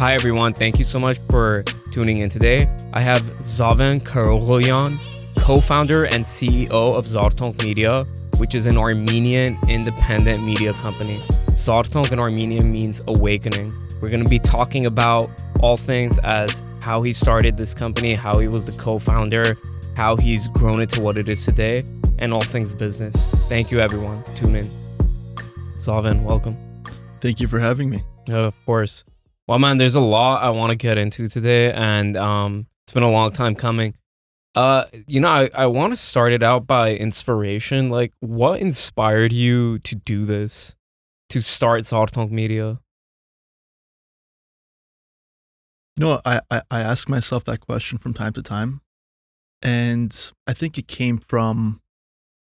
Hi everyone, thank you so much for tuning in today. I have Zaven Keuroghlian, co-founder and CEO of Zartonk Media, which is an Armenian independent media company. Zartonk in Armenian means awakening. We're going to be talking about all things as how he started this company, how he was the co-founder, how he's grown it to what it is today, and all things business. Thank you everyone. Tune in. Zaven, welcome. Thank you for having me. Of course. Well, man, there's a lot I want to get into today, and it's been a long time coming. I want to start it out by inspiration. Like, what inspired you to do this, to start Zartonk Media? I ask myself that question from time to time, and I think it came from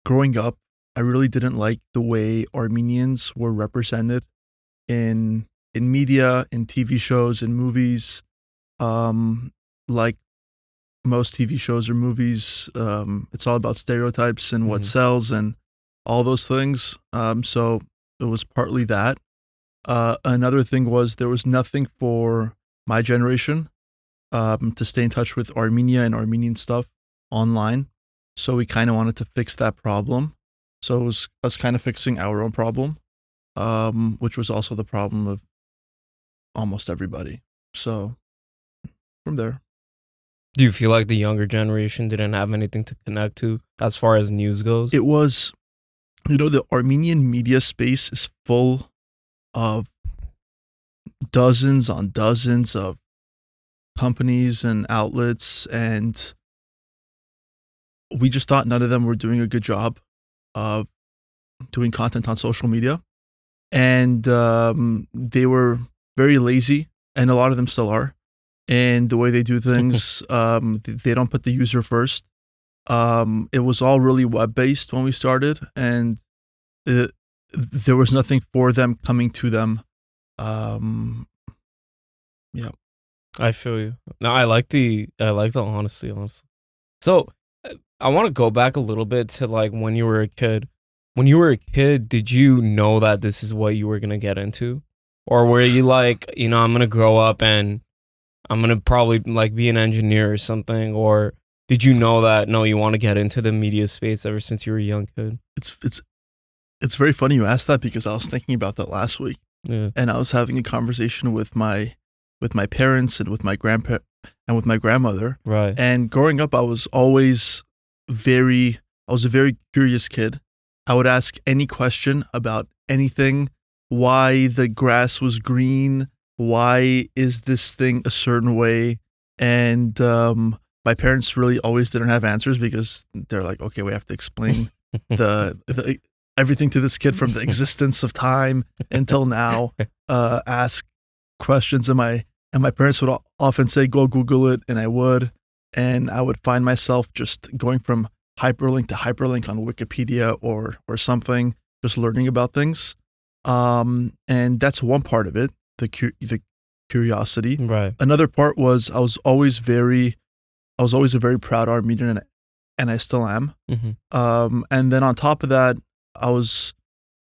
growing up. I really didn't like the way Armenians were represented in media, in TV shows, in movies. Like most TV shows or movies, it's all about stereotypes and what sells and all those things. So it was partly that. Another thing was there was nothing for my generation to stay in touch with Armenia and Armenian stuff online. So we kind of wanted to fix that problem. So it was us kind of fixing our own problem, which was also the problem of almost everybody. So from there. Do you feel like the younger generation didn't have anything to connect to as far as news goes? It was, the Armenian media space is full of dozens on dozens of companies and outlets, and we just thought none of them were doing a good job of doing content on social media. And they were very lazy, and a lot of them still are. And the way they do things, they don't put the user first. It was all really web-based when we started, and there was nothing for them coming to them. Yeah. I feel you. No, I like the honesty, honestly. So I want to go back a little bit to like when you were a kid. When you were a kid, did you know that this is what you were going to get into? Or were you like, I'm going to grow up and I'm going to probably like be an engineer or something? Or did you know that, no, you want to get into the media space ever since you were a young kid? It's very funny you asked that, because I was thinking about that last week. Yeah. And I was having a conversation with my parents and with my grandpa and with my grandmother. Right. And growing up, I was a very curious kid. I would ask any question about anything. Why the grass was green? Why is this thing a certain way? And my parents really always didn't have answers, because they're like, okay, we have to explain the everything to this kid from the existence of time until now. Ask questions, and my parents would often say, go Google it, and I would. And I would find myself just going from hyperlink to hyperlink on Wikipedia or something, just learning about things. And that's one part of it, the curiosity. Right. Another part was I was always a very proud Armenian, and I still am. And then on top of that, I was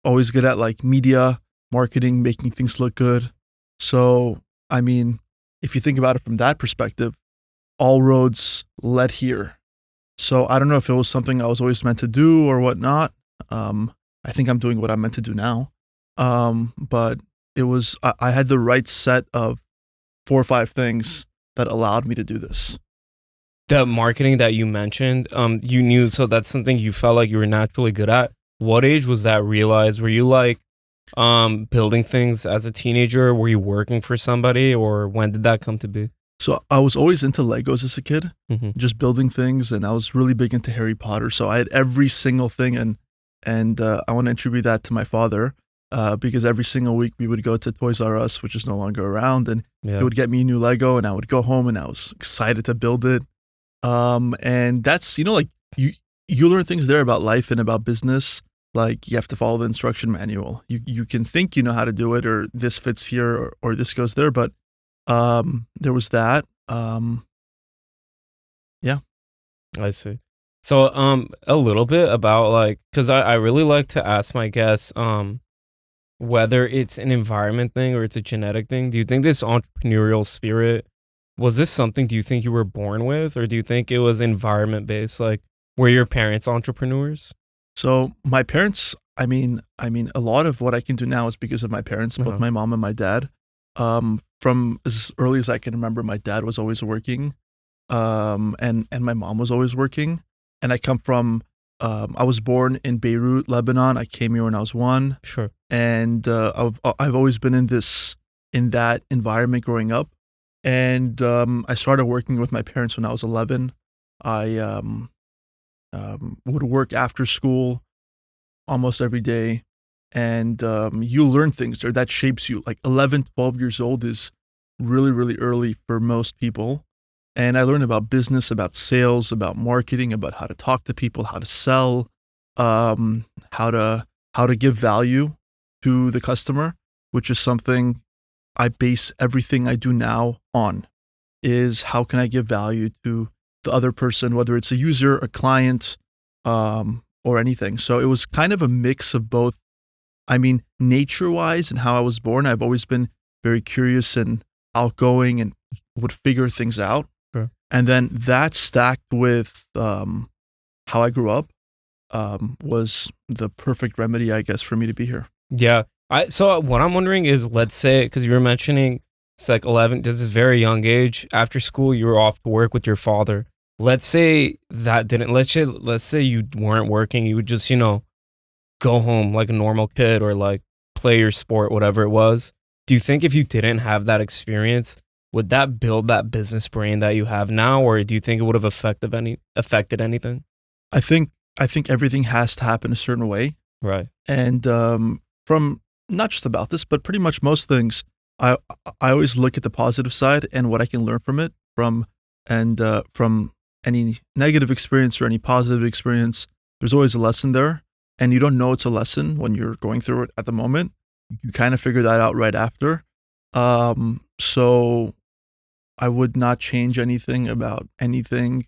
always good at like media, marketing, making things look good. So, I mean, if you think about it from that perspective, all roads led here. So I don't know if it was something I was always meant to do or whatnot. I think I'm doing what I'm meant to do now. But it was, I had the right set of 4 or 5 things that allowed me to do this. The marketing that you mentioned, you knew, so that's something you felt like you were naturally good at. What age was that realized? Were you like building things as a teenager? Were you working for somebody, or when did that come to be? So I was always into Legos as a kid, just building things, and I was really big into Harry Potter. So I had every single thing, and I want to attribute that to my father, because every single week we would go to Toys R Us, which is no longer around, and he would get me a new Lego, and I would go home and I was excited to build it. And that's, like you learn things there about life and about business. Like, you have to follow the instruction manual. You can think you know how to do it, or this fits here, or this goes there, but there was that. Yeah. I see. So a little bit about like, because I really like to ask my guests whether it's an environment thing or it's a genetic thing, do you think this entrepreneurial spirit, was this something do you think you were born with, or do you think it was environment based? Like, were your parents entrepreneurs? So my parents, I mean, a lot of what I can do now is because of my parents, both Uh-huh. my mom and my dad. From as early as I can remember, my dad was always working, and my mom was always working. And I come from, I was born in Beirut, Lebanon. I came here when I was one, Sure. and I've always been in that environment growing up. And I started working with my parents when I was 11. I would work after school almost every day, and you learn things there that shapes you. Like 11, 12 years old is really, really early for most people. And I learned about business, about sales, about marketing, about how to talk to people, how to sell, how to give value to the customer, which is something I base everything I do now on. Is how can I give value to the other person, whether it's a user, a client, or anything. So it was kind of a mix of both. I mean, nature wise and how I was born, I've always been very curious and outgoing and would figure things out. Sure. And then that stacked with how I grew up was the perfect remedy, I guess, for me to be here. Yeah. So what I'm wondering is, let's say, because you were mentioning it's like 11, this is very young age. After school, you were off to work with your father. Let's say that didn't, let's say you weren't working, you would just, go home like a normal kid, or like play your sport, whatever it was. Do you think if you didn't have that experience, would that build that business brain that you have now, or do you think it would have affected anything? I think everything has to happen a certain way. Right. And from not just about this, but pretty much most things, I I always look at the positive side and what I can learn from it, from any negative experience or any positive experience. There's always a lesson there, and you don't know it's a lesson when you're going through it at the moment. You kind of figure that out right after. So I would not change anything about anything,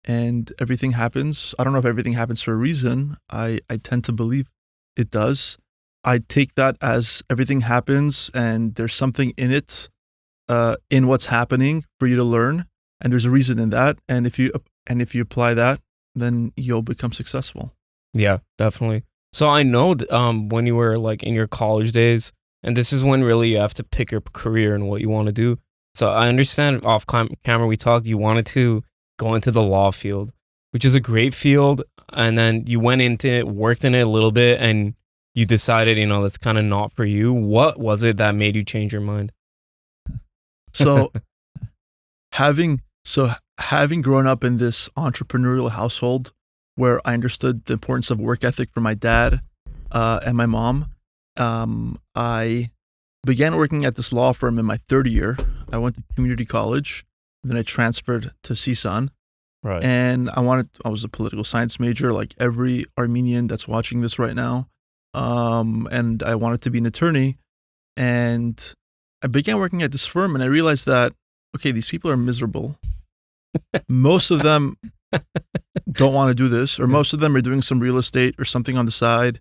and everything happens. I don't know if everything happens for a reason. I tend to believe it does. I take that as everything happens and there's something in it, in what's happening for you to learn, and there's a reason in that. And if you apply that, then you'll become successful. Yeah, definitely. So I know when you were like in your college days, and this is when really you have to pick your career and what you want to do. So I understand off camera we talked, you wanted to go into the law field, which is a great field. And then you went into it, worked in it a little bit, and you decided, that's kind of not for you. What was it that made you change your mind? So having grown up in this entrepreneurial household where I understood the importance of work ethic from my dad and my mom, I began working at this law firm in my third year. I went to community college, then I transferred to CSUN, Right. and I was a political science major, like every Armenian that's watching this right now. And I wanted to be an attorney, and I began working at this firm, and I realized that, okay, these people are miserable. Most of them don't want to do this, or most of them are doing some real estate or something on the side.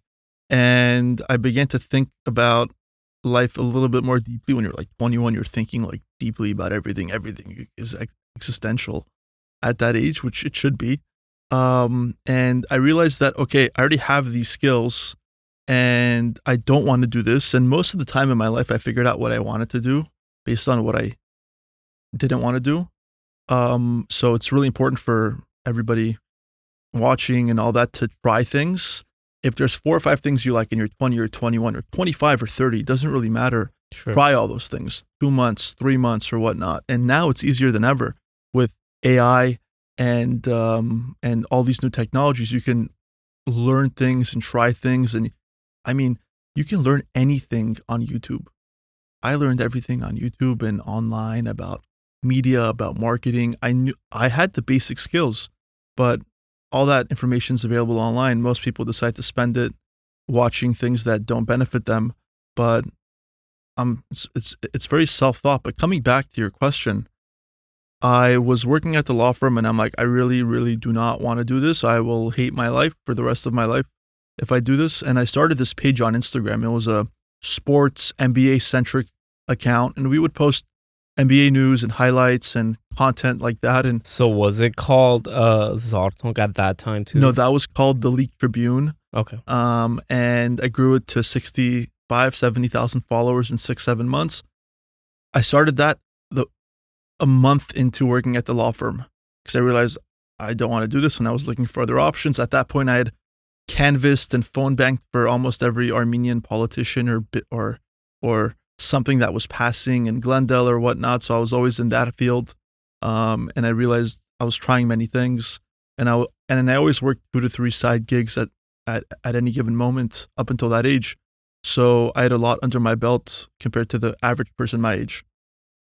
And I began to think about life a little bit more deeply. When you're like 21, you're thinking like deeply about everything. Everything is existential at that age, which it should be. And I realized that, okay, I already have these skills and I don't want to do this. And most of the time in my life, I figured out what I wanted to do based on what I didn't want to do. So it's really important for everybody watching and all that to try things. If there's 4 or 5 things you like and you're 20 or 21 or 25 or 30, it doesn't really matter. Sure. Try all those things, 2 months, 3 months or whatnot. And now it's easier than ever with AI and all these new technologies. You can learn things and try things. And I mean, you can learn anything on YouTube. I learned everything on YouTube and online about media, about marketing. I had the basic skills, but all that information is available online. Most people decide to spend it watching things that don't benefit them. But it's very self-thought. But coming back to your question, I was working at the law firm and I'm like, I really, really do not want to do this. I will hate my life for the rest of my life if I do this. And I started this page on Instagram. It was a sports NBA centric account, and we would post NBA news and highlights and content like that. And So was it called Zartonk at that time too? no, that was called the League Tribune. Okay. And I grew it to 70,000 followers in 6-7 months. I started that a month into working at the law firm because I realized I don't want to do this, and I was looking for other options. At that point, I had canvassed and phone banked for almost every Armenian politician or something that was passing in Glendale or whatnot. So I was always in that field, and I realized I was trying many things, and I always worked 2 to 3 side gigs at any given moment up until that age. So I had a lot under my belt compared to the average person my age.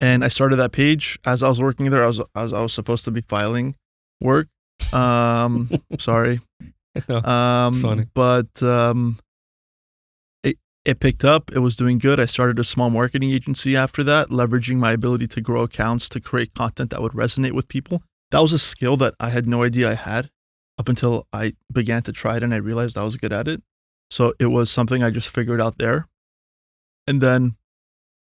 And I started that page as I was working there. I was supposed to be filing work. Sorry. It's funny. But it picked up. It was doing good. I started a small marketing agency after that, leveraging my ability to grow accounts to create content that would resonate with people. That was a skill that I had no idea I had up until I began to try it, and I realized I was good at it. So it was something I just figured out there. And then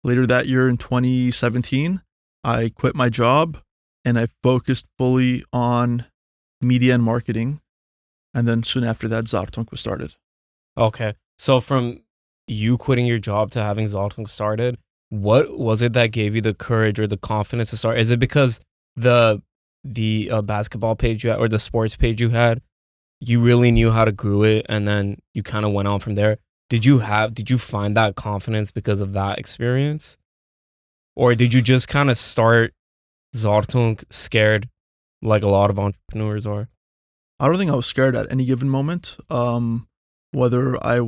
later that year in 2017, I quit my job and I focused fully on media and marketing. And then soon after that, Zartonk was started. Okay. So from you quitting your job to having Zartonk started, what was it that gave you the courage or the confidence to start? Is it because the basketball page you had, or the sports page you had, you really knew how to grow it, and then you kind of went on from there? Did you find that confidence because of that experience? Or did you just kind of start Zartonk scared like a lot of entrepreneurs are? I don't think I was scared at any given moment. Whether I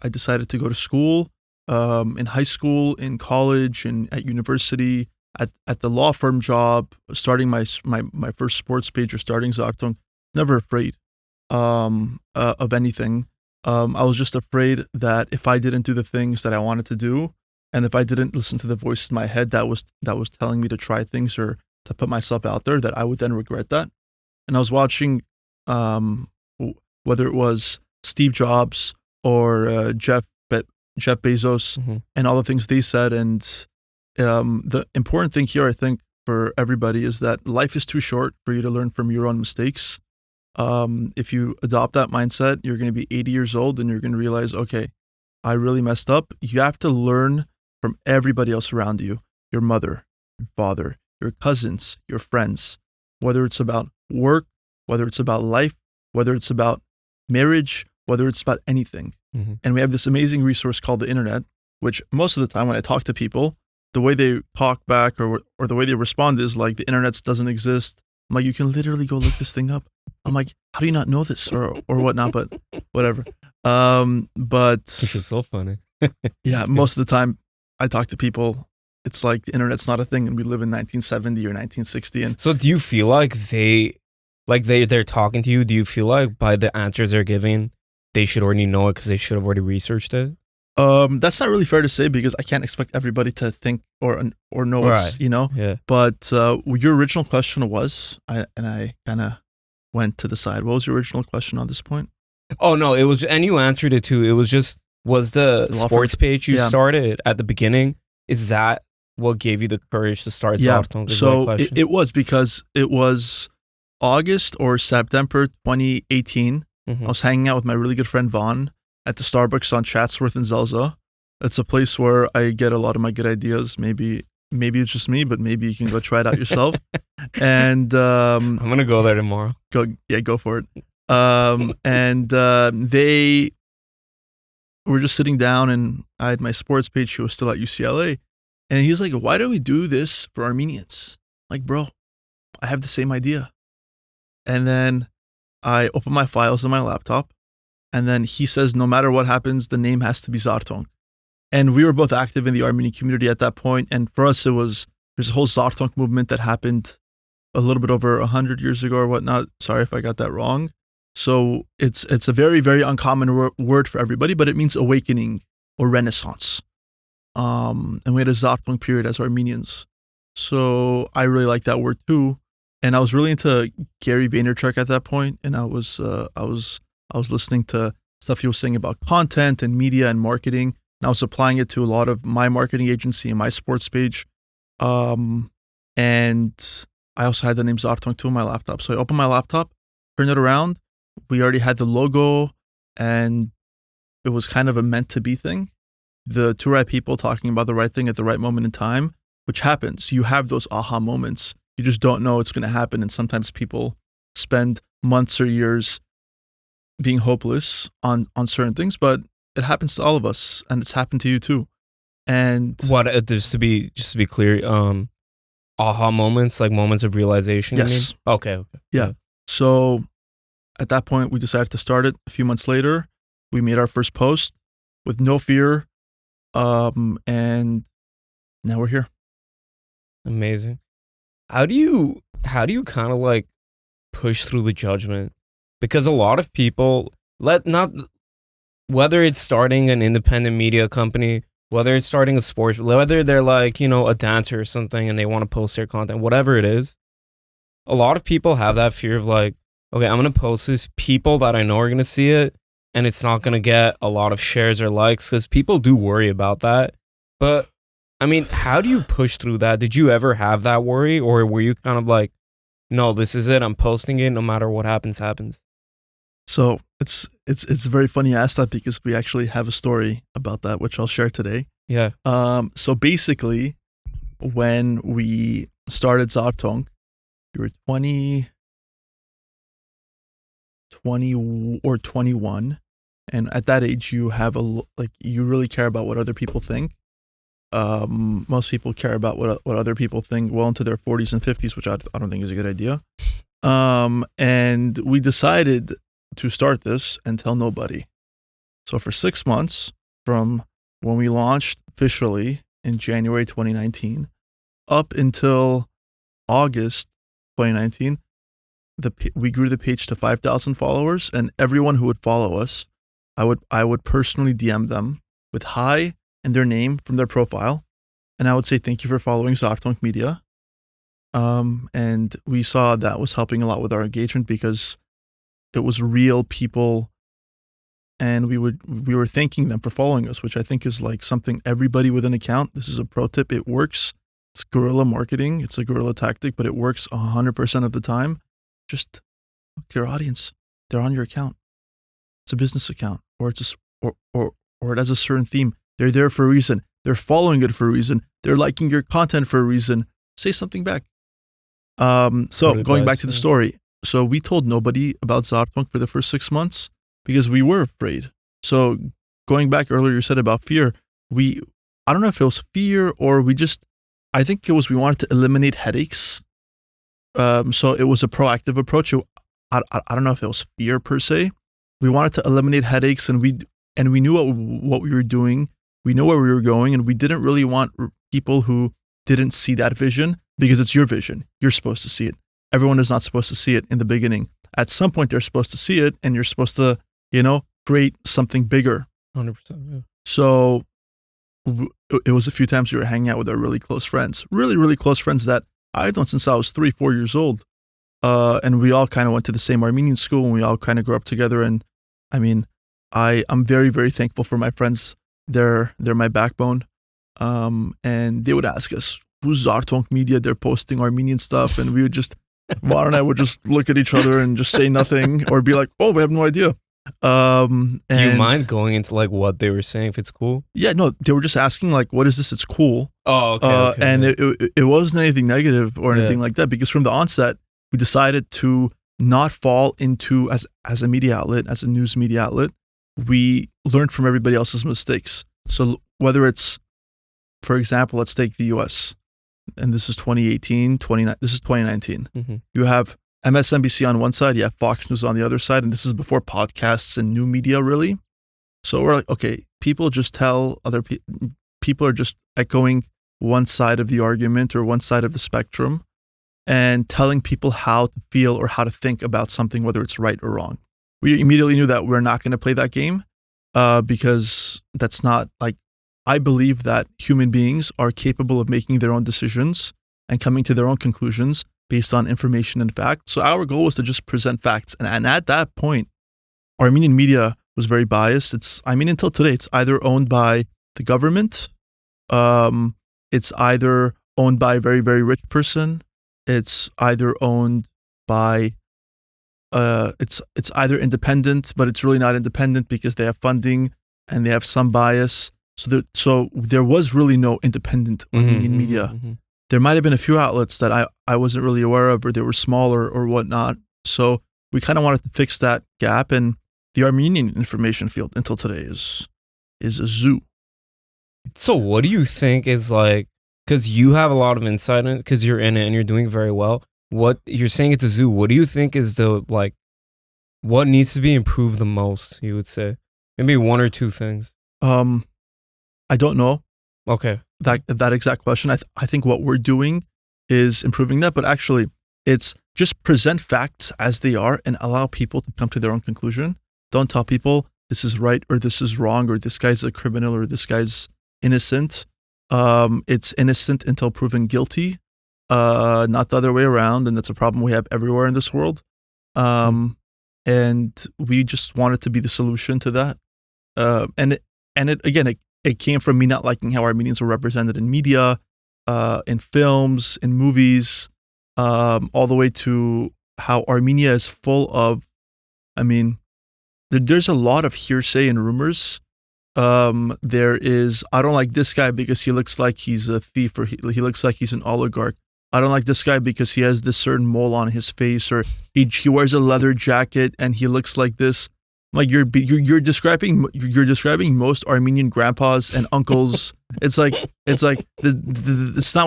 decided to go to school, in high school, in college, and at university, at the law firm job, starting my first sports page or starting Zartonk, never afraid of anything. I was just afraid that if I didn't do the things that I wanted to do, and if I didn't listen to the voice in my head that was telling me to try things or to put myself out there, that I would then regret that. And I was watching, whether it was Steve Jobs or Jeff Bezos, Mm-hmm. and all the things they said. And the important thing here, I think, for everybody is that life is too short for you to learn from your own mistakes. If you adopt that mindset, you're going to be 80 years old and you're going to realize, okay, I really messed up. You have to learn from everybody else around you, your mother, your father, your cousins, your friends, whether it's about work, whether it's about life, whether it's about marriage, whether it's about anything. Mm-hmm. And we have this amazing resource called the internet, which most of the time when I talk to people, the way they talk back or the way they respond is like, the internet doesn't exist. I'm like, you can literally go look this thing up. I'm like, how do you not know this or whatnot? But whatever. But This is so funny. yeah, most of the time I talk to people, it's like the internet's not a thing, and we live in 1970 or 1960. And So do you feel like they're talking to you? Do you feel like by the answers they're giving, they should already know it because they should have already researched it? that's not really fair to say because I can't expect everybody to think or know us, Right. you know. Yeah. But your original question was, I kind of went to the side. What was your original question on this point? Oh no, it was, and you answered it too. It was just, was the The law sports firm. page you Yeah. started at the beginning, is that what gave you the courage to start Yeah. Zartonk? Is my So question. it was because it was August or September 2018. Mhm. I was hanging out with my really good friend Vaughn at the Starbucks on Chatsworth in Zelza. It's a place where I get a lot of my good ideas. Maybe it's just me, but maybe you can go try it out yourself. And I'm gonna go there tomorrow. go for it. And they were just sitting down, and I had my sports page. She was still at UCLA, and he's like, "Why don't we do this for Armenians?" I'm like, bro, I have the same idea. And then I open my files on my laptop, and then he says, no matter what happens, the name has to be Zartonk. And we were both active in the Armenian community at that point. And for us, there's a whole Zartonk movement that happened a little bit over 100 years ago or whatnot. Sorry if I got that wrong. So it's a very, very uncommon word for everybody, but it means awakening or renaissance. And we had a Zartonk period as Armenians. So I really like that word too. And I was really into Gary Vaynerchuk at that point, and I was listening to stuff he was saying about content and media and marketing. I was applying it to a lot of my marketing agency and my sports page. And I also had the name Zartonk too on my laptop. So I opened my laptop, turned it around. We already had the logo, and it was kind of a meant to be thing. The two right people talking about the right thing at the right moment in time, which happens. You have those aha moments. You just don't know it's going to happen. And sometimes people spend months or years being hopeless on certain things, but it happens to all of us, and it's happened to you too. And just to be clear, aha moments, like moments of realization. Yes. You mean? Okay. Yeah. So at that point, we decided to start it. A few months later, we made our first post with no fear, and now we're here. Amazing. How do you kind of like push through the judgment? Because a lot of people whether it's starting an independent media company, whether it's starting a sports, whether they're like, a dancer or something and they want to post their content, whatever it is, a lot of people have that fear of like, okay, I'm going to post this, people that I know are going to see it, and it's not going to get a lot of shares or likes, because people do worry about that. But I mean, how do you push through that? Did you ever have that worry, or were you kind of like, no, this is it, I'm posting it, no matter what happens. So it's very funny you asked that, because we actually have a story about that, which I'll share today. Yeah. So basically, when we started Zartonk, you were 20 or 21, and at that age, you have you really care about what other people think. Most people care about what other people think well into their 40s and 50s, which I don't think is a good idea. And we decided to start this and tell nobody. So for 6 months, from when we launched officially in January 2019 up until August 2019, we grew the page to 5,000 followers, and everyone who would follow us, I would personally DM them with hi and their name from their profile, and I would say thank you for following Zartonk Media. And we saw that was helping a lot with our engagement, because it was real people, and we were thanking them for following us, which I think is like something everybody with an account. This is a pro tip. It works. It's guerrilla marketing. It's a guerrilla tactic, but it works 100% of the time. Just talk to your audience. They're on your account. It's a business account, or it's or it has a certain theme. They're there for a reason. They're following it for a reason. They're liking your content for a reason. Say something back. So going back to the story. So we told nobody about Zartonk for the first 6 months because we were afraid. So going back earlier, you said about fear. I don't know if it was fear or I think it was, we wanted to eliminate headaches. So it was a proactive approach. I don't know if it was fear per se. We wanted to eliminate headaches, and we knew what we were doing. We know where we were going, and we didn't really want people who didn't see that vision, because it's your vision. You're supposed to see it. Everyone is not supposed to see it in the beginning. At some point, they're supposed to see it, and you're supposed to, create something bigger. 100%. Yeah. So it was a few times we were hanging out with our really close friends, really, really close friends that I've known since I was 3-4 years old. And we all kind of went to the same Armenian school, and we all kind of grew up together. And I mean, I'm very, very thankful for my friends. They're my backbone. And they would ask us, who's Zartonk Media? They're posting Armenian stuff. And we would just, Juan and I would just look at each other and just say nothing, or be like, oh, we have no idea. Do you mind going into like what they were saying, if it's cool? Yeah, no, they were just asking like, what is this? It's cool. Oh, okay. And it wasn't anything negative or anything like that, because from the onset, we decided to not fall into, as a media outlet, as a news media outlet, we learned from everybody else's mistakes. So whether it's, for example, let's take the US, and this is 2018, this is 2019. Mm-hmm. You have MSNBC on one side, you have Fox News on the other side, and this is before podcasts and new media, really. So we're like, okay, people just tell other people are just echoing one side of the argument or one side of the spectrum, and telling people how to feel or how to think about something, whether it's right or wrong. We immediately knew that we're not going to play that game, because that's not like, I believe that human beings are capable of making their own decisions and coming to their own conclusions based on information and fact. So our goal was to just present facts. And at that point, Armenian media was very biased. Until today, it's either owned by the government. It's either owned by a very, very rich person. It's either owned by it's either independent, but it's really not independent because they have funding and they have some bias. So there was really no independent Armenian media. There might have been a few outlets that I wasn't really aware of, or they were smaller or whatnot. So we kind of wanted to fix that gap, and the Armenian information field until today is a zoo. So what do you think is like, because you have a lot of insight in it, because you're in it and you're doing very well. What you're saying, it's a zoo. What do you think is the, like, what needs to be improved the most, you would say? Maybe one or two things. I don't know. Okay. That exact question. I think what we're doing is improving that, but actually it's just present facts as they are and allow people to come to their own conclusion. Don't tell people this is right or this is wrong or this guy's a criminal or this guy's innocent. It's innocent until proven guilty, not the other way around, and that's a problem we have everywhere in this world. And we just wanted to be the solution to that. It came from me not liking how Armenians were represented in media, in films, in movies, all the way to how Armenia is full of, there's a lot of hearsay and rumors. There is, I don't like this guy because he looks like he's a thief, or he looks like he's an oligarch. I don't like this guy because he has this certain mole on his face, or he wears a leather jacket and he looks like this. Like you're describing most Armenian grandpas and uncles. It's not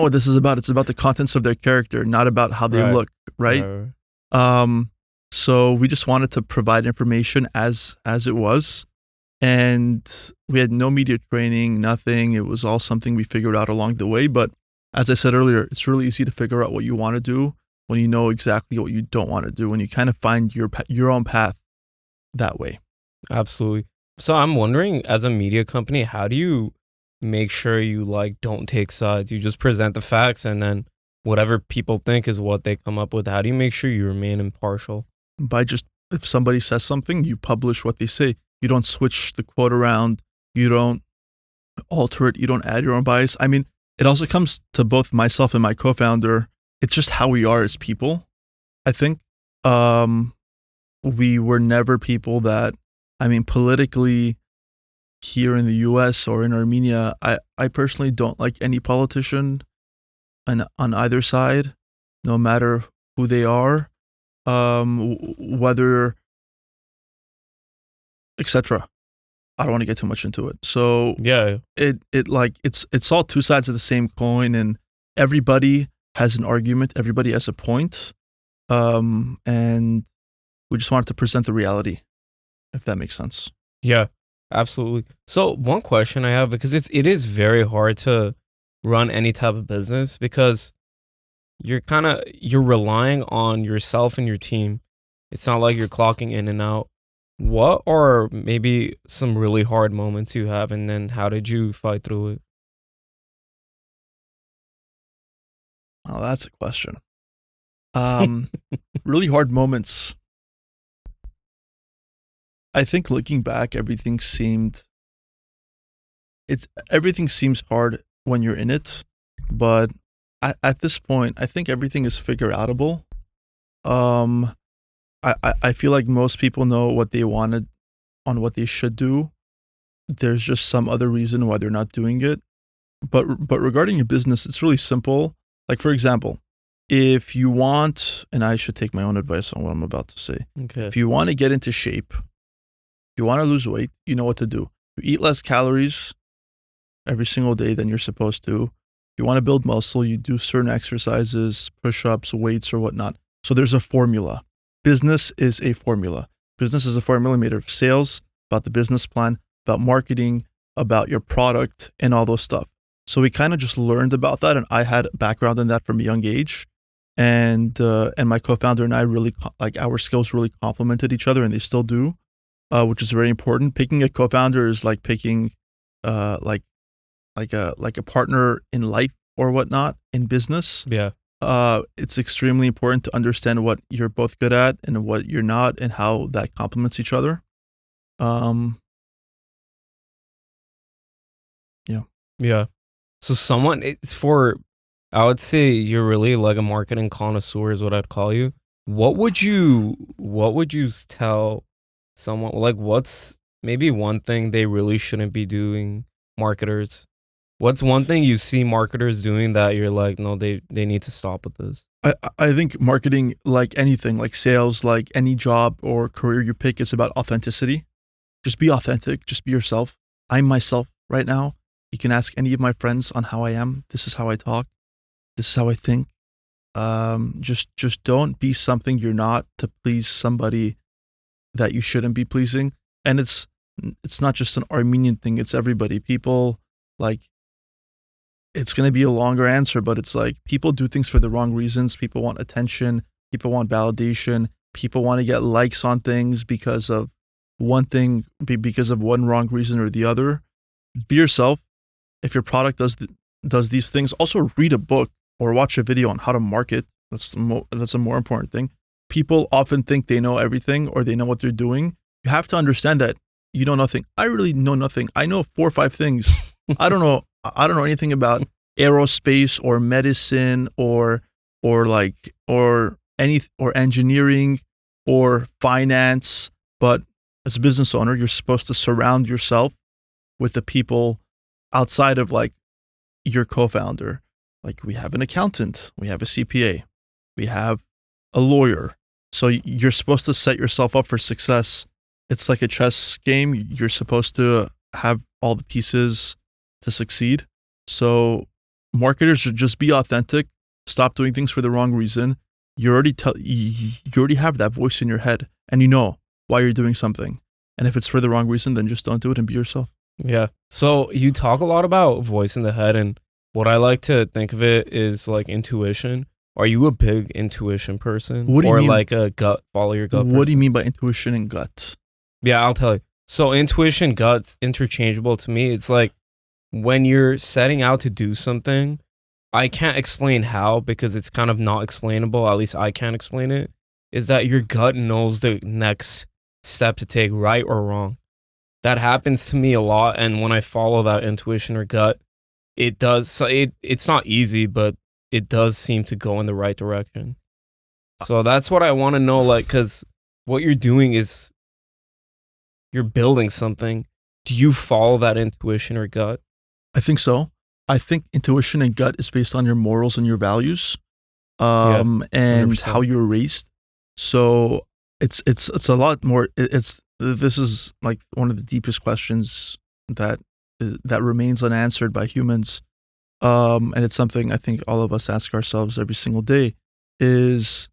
what this is about. It's about the contents of their character, not about how they look, right? So we just wanted to provide information as it was, and we had no media training, nothing. It was all something we figured out along the way. But as I said earlier, it's really easy to figure out what you want to do when you know exactly what you don't want to do, when you kind of find your own path that way. Absolutely. So I'm wondering, as a media company, how do you make sure you don't take sides? You just present the facts, and then whatever people think is what they come up with. How do you make sure you remain impartial? By just, if somebody says something, you publish what they say. You don't switch the quote around. You don't alter it. You don't add your own bias. It also comes to both myself and my co-founder. It's just how we are as people, I think. We were never people that, politically here in the US or in Armenia, I personally don't like any politician on either side, no matter who they are, whether, etc. I don't want to get too much into it. So yeah, it's all two sides of the same coin, and everybody has an argument, everybody has a point, and we just wanted to present the reality, if that makes sense. Yeah, absolutely. So one question I have, because it is very hard to run any type of business, because you're relying on yourself and your team. It's not like you're clocking in and out. What are maybe some really hard moments you have, and then how did you fight through it? Well, that's a question. Really hard moments. I think looking back, everything seems hard when you're in it, but at this point, I think everything is figure outable. I feel like most people know what they wanted on what they should do. There's just some other reason why they're not doing it. But regarding a business, it's really simple. Like, for example, if you want, and I should take my own advice on what I'm about to say. Okay. If you want to get into shape, you want to lose weight, you know what to do. You eat less calories every single day than you're supposed to. You want to build muscle, you do certain exercises, push-ups, weights, or whatnot. So there's a formula. Business is a formula. Business is a formula made of sales, about the business plan, about marketing, about your product, and all those stuff. So we kind of just learned about that, and I had a background in that from a young age. And my co-founder and I really, our skills really complemented each other, and they still do. Which is very important. Picking a co-founder is like picking, like a partner in life or whatnot in business. Yeah. It's extremely important to understand what you're both good at and what you're not, and how that complements each other. Yeah. So someone it's for I would say you're really like a marketing connoisseur is what I'd call you. What would you tell someone like what's maybe one thing they really shouldn't be doing, marketers? What's one thing you see marketers doing that you're like, no, they need to stop with this? I think marketing, like anything, like sales, like any job or career you pick, is about authenticity. Just be authentic. Just be yourself. I'm myself right now. You can ask any of my friends on how I am. This is how I talk. This is how I think. Just don't be something you're not to please somebody that you shouldn't be pleasing. And it's not just an Armenian thing. It's everybody. People like it's going to be a longer answer, but it's like people do things for the wrong reasons. People want attention. People want validation. People want to get likes on things because of one thing, because of one wrong reason or the other. Be yourself. If your product does these things, also read a book or watch a video on how to market. That's a more important thing. People often think they know everything or they know what they're doing. You have to understand that you know nothing. I really know nothing. I know 4 or 5 things. I don't know anything about aerospace or medicine or engineering or finance. But as a business owner, you're supposed to surround yourself with the people outside of like your co-founder. Like we have an accountant, we have a CPA, we have a lawyer. So you're supposed to set yourself up for success. It's like a chess game. You're supposed to have all the pieces to succeed. So marketers should just be authentic. Stop doing things for the wrong reason. You already have that voice in your head, and you know why you're doing something. And if it's for the wrong reason, then just don't do it and be yourself. Yeah. So you talk a lot about voice in the head, and what I like to think of it is like intuition. Are you a big intuition person? What do you or mean? like a follow your gut What do you person? mean by intuition and gut? Yeah, I'll tell you. So intuition, gut's interchangeable to me. It's like when you're setting out to do something, I can't explain how because it's kind of not explainable. At least I can't explain it. Is that your gut knows the next step to take, right or wrong. That happens to me a lot. And when I follow that intuition or gut, it does. So it's not easy, but it does seem to go in the right direction. So that's what I want to know. Like, because what you're doing is you're building something. Do you follow that intuition or gut? I think so. I think intuition and gut is based on your morals and your values, Yeah, and 100%. how you're raised. So it's a lot more. This is like one of the deepest questions that remains unanswered by humans, and it's something I think all of us ask ourselves every single day. And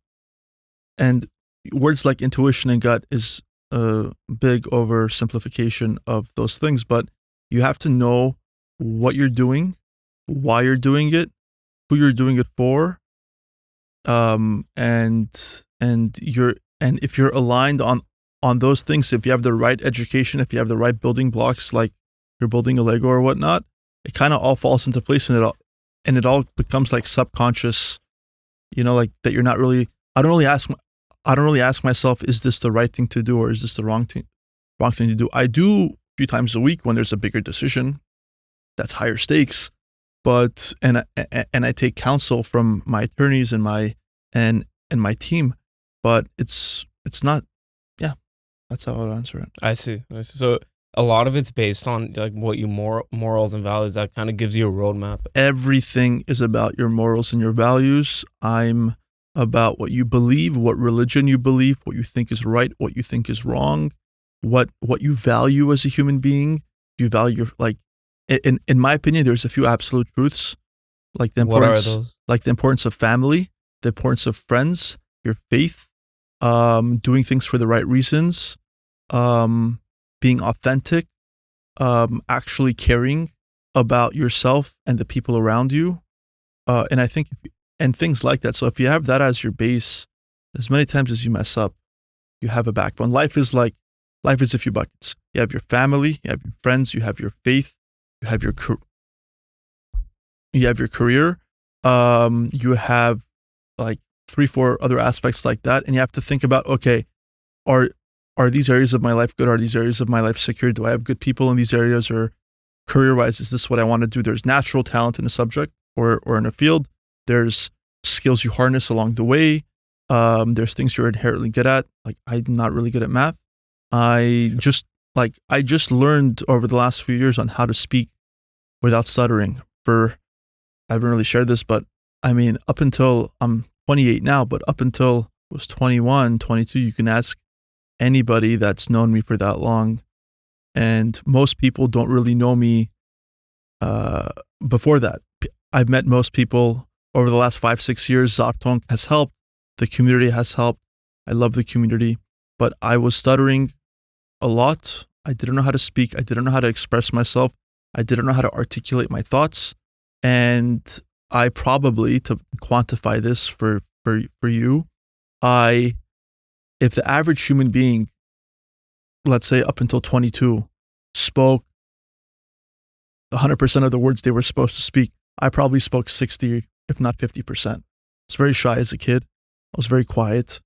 words like intuition and gut is a big oversimplification of those things, but you have to know what you're doing, why you're doing it, who you're doing it for, and if you're aligned on those things, if you have the right education, if you have the right building blocks, like you're building a Lego or whatnot, it kind of all falls into place, and it all becomes like subconscious, like that you're not really. I don't really ask myself, is this the right thing to do or is this the wrong thing to do? I do a few times a week when there's a bigger decision that's higher stakes, but and I take counsel from my attorneys and my team, but it's not. Yeah, that's how I'll answer it. I see. So a lot of it's based on like what you morals and values. That kind of gives you a roadmap. Everything is about your morals and your values. I'm about what you believe, what religion you believe, what you think is right, what you think is wrong, what you value as a human being. You value like in my opinion, there's a few absolute truths, like the What are importance, those? like the importance of family, the importance of friends, your faith, doing things for the right reasons, being authentic, actually caring about yourself and the people around you, and I think and things like that. So if you have that as your base, as many times as you mess up, you have a backbone. Life is a few buckets. You have your family, you have your friends, you have your faith, you have your career, you have like 3-4 other aspects like that, and you have to think about, okay, are these areas of my life good? Are these areas of my life secure? Do I have good people in these areas, or career-wise, is this what I want to do? There's natural talent in a subject or in a field. There's skills you harness along the way. There's things you're inherently good at. Like, I'm not really good at math. I just learned over the last few years on how to speak without stuttering. I haven't really shared this, but I mean, up until I'm 28 now, but up until I was 21, 22, you can ask anybody that's known me for that long. And most people don't really know me before that. I've met most people over the last 5-6 years. Zartonk has helped. The community has helped. I love the community. But I was stuttering a lot. I didn't know how to speak. I didn't know how to express myself. I didn't know how to articulate my thoughts. And I probably, to quantify this for you, if the average human being, let's say up until 22, spoke 100% of the words they were supposed to speak, I probably spoke 60, if not 50%. I was very shy as a kid. I was very quiet.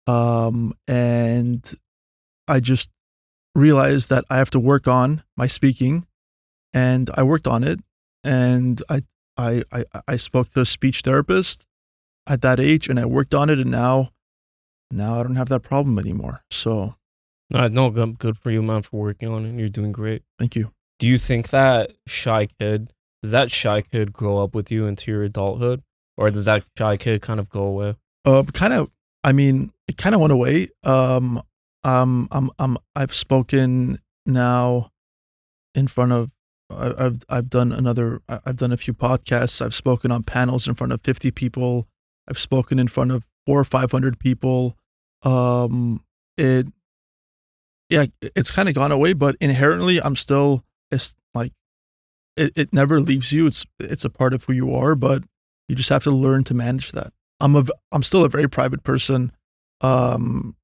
And I just realized that I have to work on my speaking, and I worked on it. And I spoke to a speech therapist at that age, and I worked on it, and now I don't have that problem anymore. So No, good for you, man, for working on it. You're doing great. thank you. Do you think that does that shy kid grow up with you into your adulthood? Or does that shy kid kind of go away? I mean, it kind of went away. I've spoken now in front of, I've done a few podcasts. I've spoken on panels in front of 50 people. I've spoken in front of 400 or 500 people. It's kind of gone away, but inherently it never leaves you. It's a part of who you are, but you just have to learn to manage that. I'm still a very private person. I'm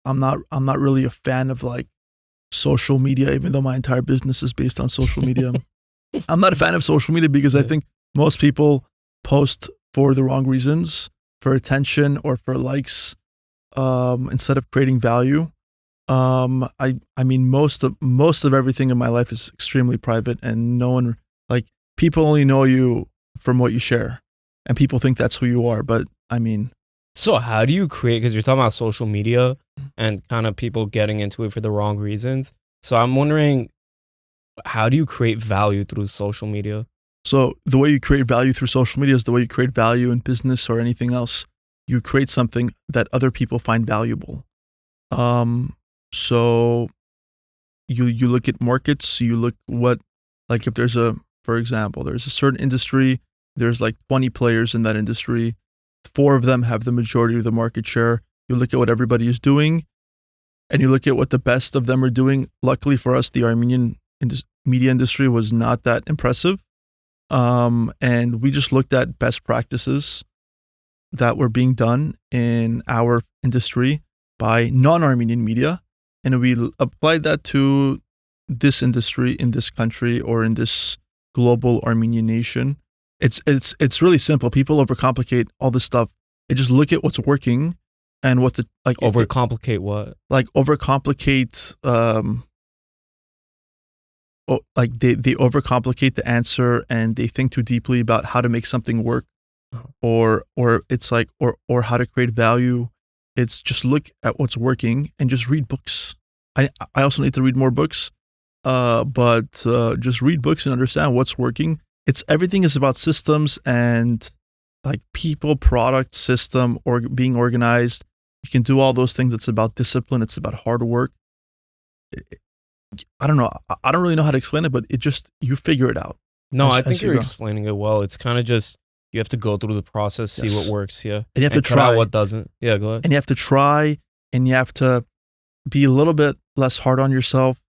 not really a fan of like social media, even though my entire business is based on social media. I'm not a fan of social media because I think most people post for the wrong reasons, for attention or for likes, instead of creating value. I mean, most of everything in my life is extremely private, and no one, like, people only know you from what you share, and people think that's who you are. But I mean, so how do you create, because you're talking about social media and kind of people getting into it for the wrong reasons. So I'm wondering, how do you create value through social media? So the way you create value through social media is the way you create value in business or anything else. You create something that other people find valuable. So you look at markets, you look what, like, if for example, there's a certain industry, there's like 20 players in that industry. 4 of them have the majority of the market share. You look at what everybody is doing, and you look at what the best of them are doing. Luckily for us, the Armenian media industry was not that impressive. And we just looked at best practices that were being done in our industry by non-Armenian media, and we applied that to this industry in this country or in this global Armenian nation. It's really simple. People overcomplicate all this stuff. They just look at what's working and what the like overcomplicate what? Like overcomplicate they overcomplicate the answer, and they think too deeply about how to make something work, or it's like or how to create value. It's just look at what's working and just read books. I also need to read more books, but just read books and understand what's working. Everything is about systems and like people, product, system, or being organized. You can do all those things. It's about discipline. It's about hard work. I don't know. I don't really know how to explain it, but you figure it out. No, I think you're explaining it well. It's kind of just, you have to go through the process, see what works, and you have to try what doesn't. Yeah, go ahead. And you have to try, and you have to be a little bit less hard on yourself,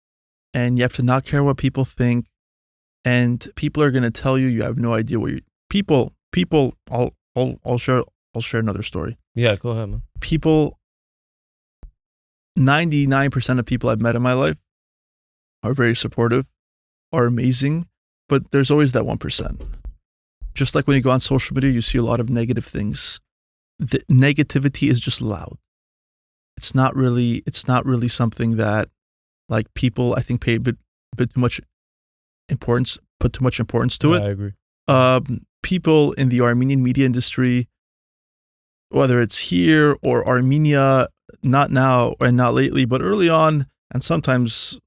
and you have to not care what people think. And people are going to tell you have no idea what people. I'll share another story. Yeah, go ahead, man. 99% of people I've met in my life are very supportive, are amazing, but there's always that 1%. Just like when you go on social media, you see a lot of negative things. The negativity is just loud. It's not really something that, like, people, I think, pay a bit too much put too much importance to Yeah, it. I agree. People in the Armenian media industry, whether it's here or Armenia, not now and not lately, but early on, and sometimes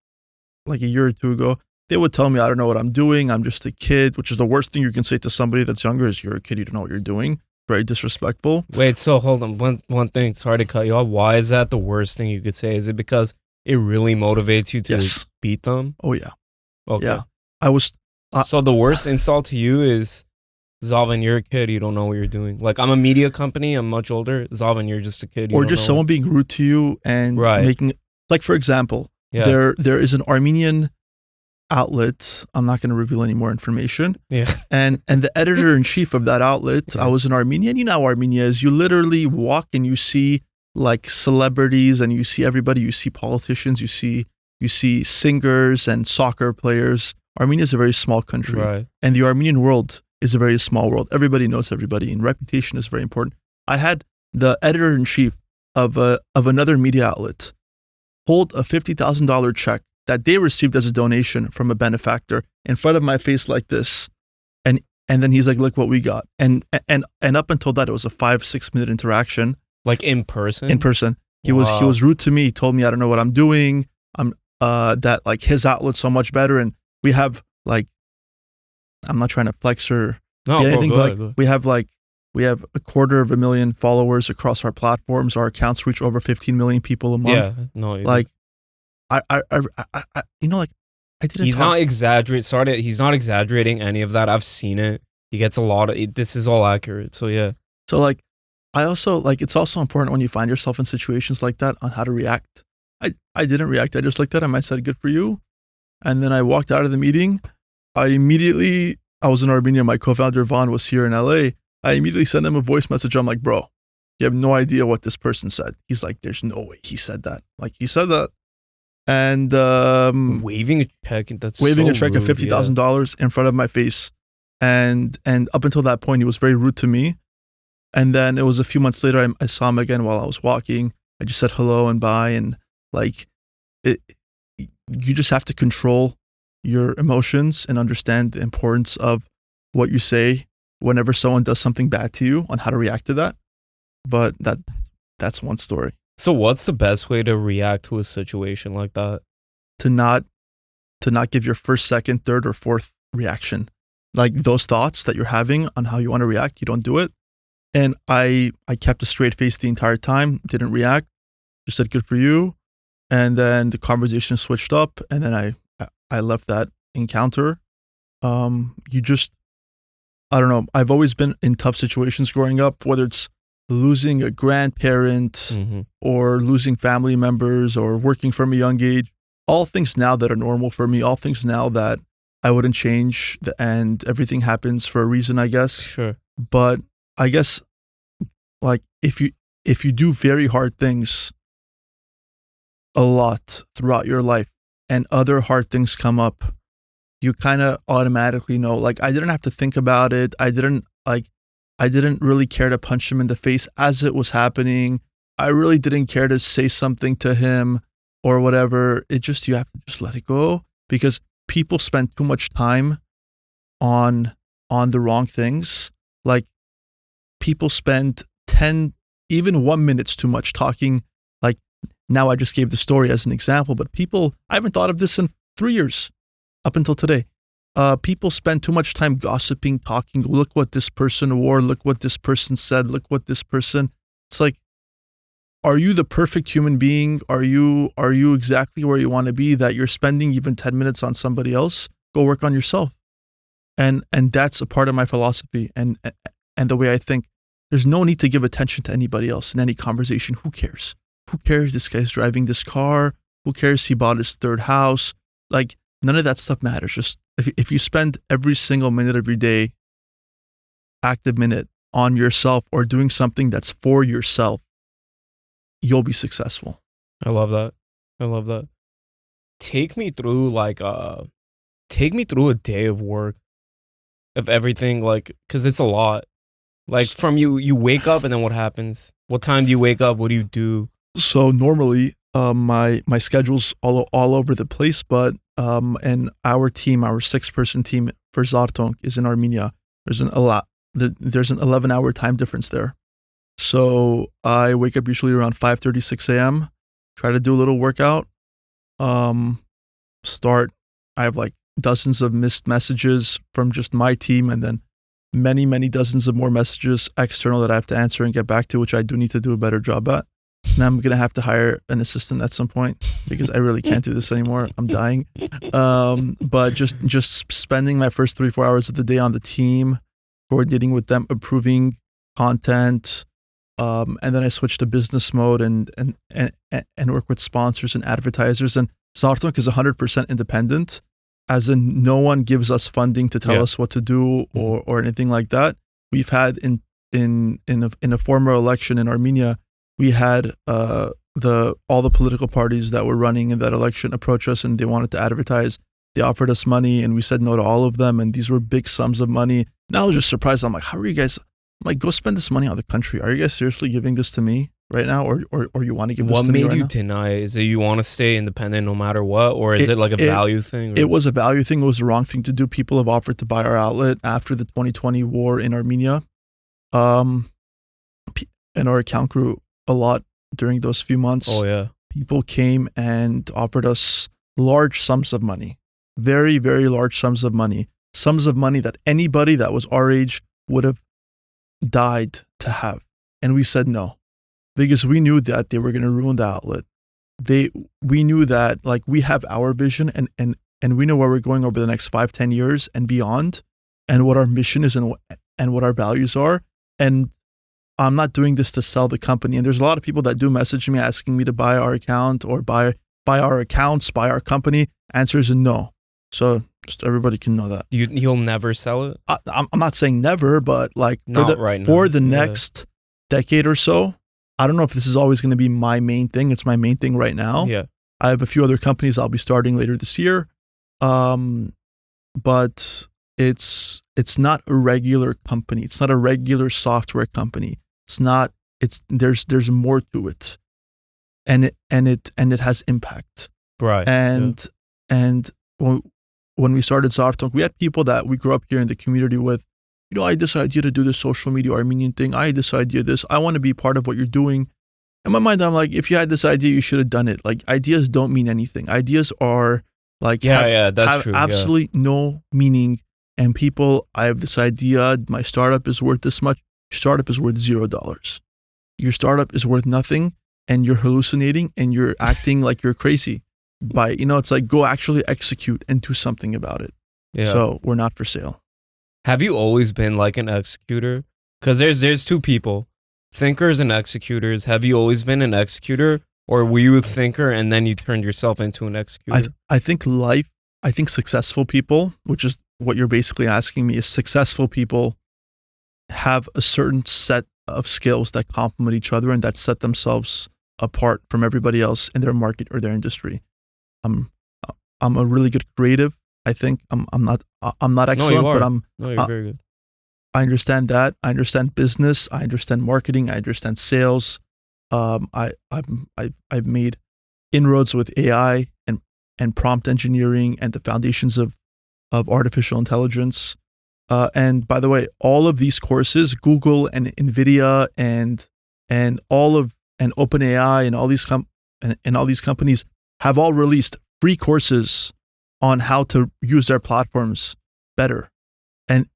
like a year or two ago, they would tell me, I don't know what I'm doing. I'm just a kid, which is the worst thing you can say to somebody that's younger is you're a kid. You don't know what you're doing. Very disrespectful. Wait, so hold on. One thing. Sorry to cut you off. Why is that the worst thing you could say? Is it because it really motivates you to Yes. beat them? Oh, yeah. Okay. Yeah. I was, So the worst insult to you is, Zaven, you're a kid. You don't know what you're doing. Like, I'm a media company. I'm much older. Zaven, you're just a kid. You or don't just know. someone being rude to you and Right. making, like, for example, Yeah. there is an Armenian outlet. I'm not going to reveal any more information. Yeah. And the editor in chief of that outlet, Yeah. I was in Armenia. And you know how Armenia is. You literally walk and you see like celebrities and you see everybody. You see politicians. You see singers and soccer players. Armenia is a very small country, Right. and the Armenian world is a very small world. Everybody knows everybody, and reputation is very important. I had the editor in chief of another media outlet hold a $50,000 check that they received as a donation from a benefactor in front of my face like this. And then he's like, look what we got. And up until that, it was a 5-6 minute interaction. Like in person? In person. He Wow. was rude to me. He told me I don't know what I'm doing. That like his outlet's so much better. And we have like, I'm not trying to flex or No, anything, go but ahead, go ahead. we have 250,000 followers across our platforms. Our accounts reach over 15 million people a month. Yeah. No. Like, I you know, like I didn't. He's not exaggerating. Sorry, he's not exaggerating any of that. I've seen it. He gets a lot of. This is all accurate. So yeah. So like, I also like it's also important when you find yourself in situations like that on how to react. I didn't react. I just looked at him. I said, "Good for you," and then I walked out of the meeting. I was in Armenia. My co-founder Vaughn was here in LA. I immediately sent him a voice message. I'm like, "Bro, you have no idea what this person said." He's like, "There's no way he said that." Like he said that. And Waving a check. That's waving so a check of rude, $50,000 in front of my face, and up until that point, he was very rude to me. And then it was a few months later, I saw him again while I was walking. I just said hello and bye, and like, you just have to control your emotions and understand the importance of what you say whenever someone does something bad to you, on how to react to that. But that's one story. So what's the best way to react to a situation like that? To not give your first, second, third, or fourth reaction. Like those thoughts that you're having on how you want to react, you don't do it. And I kept a straight face the entire time, didn't react, just said good for you. And then the conversation switched up, and then I left that encounter. I don't know. I've always been in tough situations growing up, whether it's losing a grandparent Mm-hmm. or losing family members or working from a young age. All things now that are normal for me, all things now that I wouldn't change, and everything happens for a reason, I guess. Sure. But I guess like if you do very hard things a lot throughout your life and other hard things come up, you kind of automatically know. Like I didn't have to think about it. I didn't really care to punch him in the face as it was happening. I really didn't care to say something to him or whatever. You have to just let it go, because people spend too much time on the wrong things. Like people spend 10, even 1 minute's too much talking. Like now I just gave the story as an example, but I haven't thought of this in 3 years up until today. People spend too much time gossiping, talking, look what this person wore, look what this person said, look what this person. It's like, are you the perfect human being? Are you exactly where you want to be, that you're spending even 10 minutes on somebody else? Go work on yourself. And that's a part of my philosophy and the way I think. There's no need to give attention to anybody else in any conversation. Who cares? Who cares this guy's driving this car? Who cares he bought his third house? Like, none of that stuff matters. Just if you spend every single minute of your day, active minute, on yourself or doing something that's for yourself, you'll be successful. I love that. I love that. Take me through a day of work, of everything, like, because it's a lot. Like from you wake up and then what happens? What time do you wake up? What do you do? So normally, my schedule's all over the place, but and our team, our 6-person team for Zartonk, is in Armenia. There's an 11-hour time difference there. So I wake up usually around 5:30, 6 a.m., try to do a little workout, I have like dozens of missed messages from just my team, and then many dozens of more messages external that I have to answer and get back to, which I do need to do a better job at. And I'm going to have to hire an assistant at some point because I really can't do this anymore. I'm dying. But just spending my first 3-4 hours of the day on the team, coordinating with them, approving content, and then I switch to business mode and work with sponsors and advertisers. And Zartonk is 100% independent, as in no one gives us funding to tell us what to do or anything like that. We've had in a former election in Armenia, we had all the political parties that were running in that election approach us, and they wanted to advertise. They offered us money, and we said no to all of them, and these were big sums of money. And I was just surprised. I'm like, how are you guys? I'm like, go spend this money on the country. Are you guys seriously giving this to me right now, or you want to give this to me right now? What made you deny? Is it you want to stay independent no matter what, or is it like a value thing? It was a value thing. It was the wrong thing to do. People have offered to buy our outlet after the 2020 war in Armenia, and our account grew a lot during those few months. Oh yeah, people came and offered us large sums of money, very large sums of money that anybody that was our age would have died to have, and we said no, because we knew that they were going to ruin the outlet. We knew that, like, we have our vision and we know where we're going over the next 5-10 years and beyond, and what our mission is and what our values are. And I'm not doing this to sell the company. And there's a lot of people that do message me asking me to buy our account or buy our accounts, buy our company. Answer is no. So just everybody can know that. You'll never sell it? I'm not saying never, but like for the next decade or so, I don't know if this is always going to be my main thing. It's my main thing right now. Yeah. I have a few other companies I'll be starting later this year. But it's not a regular company. It's not a regular software company. There's more to it. And it has impact. Right. And when we started Zartonk, we had people that we grew up here in the community with. I had this idea to do this social media Armenian thing. I had this idea, I want to be part of what you're doing. In my mind, I'm like, if you had this idea, you should have done it. Like, ideas don't mean anything. Ideas are like, that's have true. absolutely no meaning. And people, I have this idea, my startup is worth this much. Your startup is worth $0. Your startup is worth nothing, and you're hallucinating and you're acting like you're crazy. It's like, go actually execute and do something about it. Yeah. So we're not for sale. Have you always been like an executor? Because there's two people, thinkers and executors. Have you always been an executor, or were you a thinker and then you turned yourself into an executor? I think successful people, which is what you're basically asking me, is successful people have a certain set of skills that complement each other and that set themselves apart from everybody else in their market or their industry. I'm a really good creative. I think I'm not excellent, but you're very good. I understand that. I understand business. I understand marketing. I understand sales. I've made inroads with AI and prompt engineering and the foundations of artificial intelligence. And by the way, all of these courses, Google and NVIDIA and OpenAI and all these companies have all released free courses on how to use their platforms better. And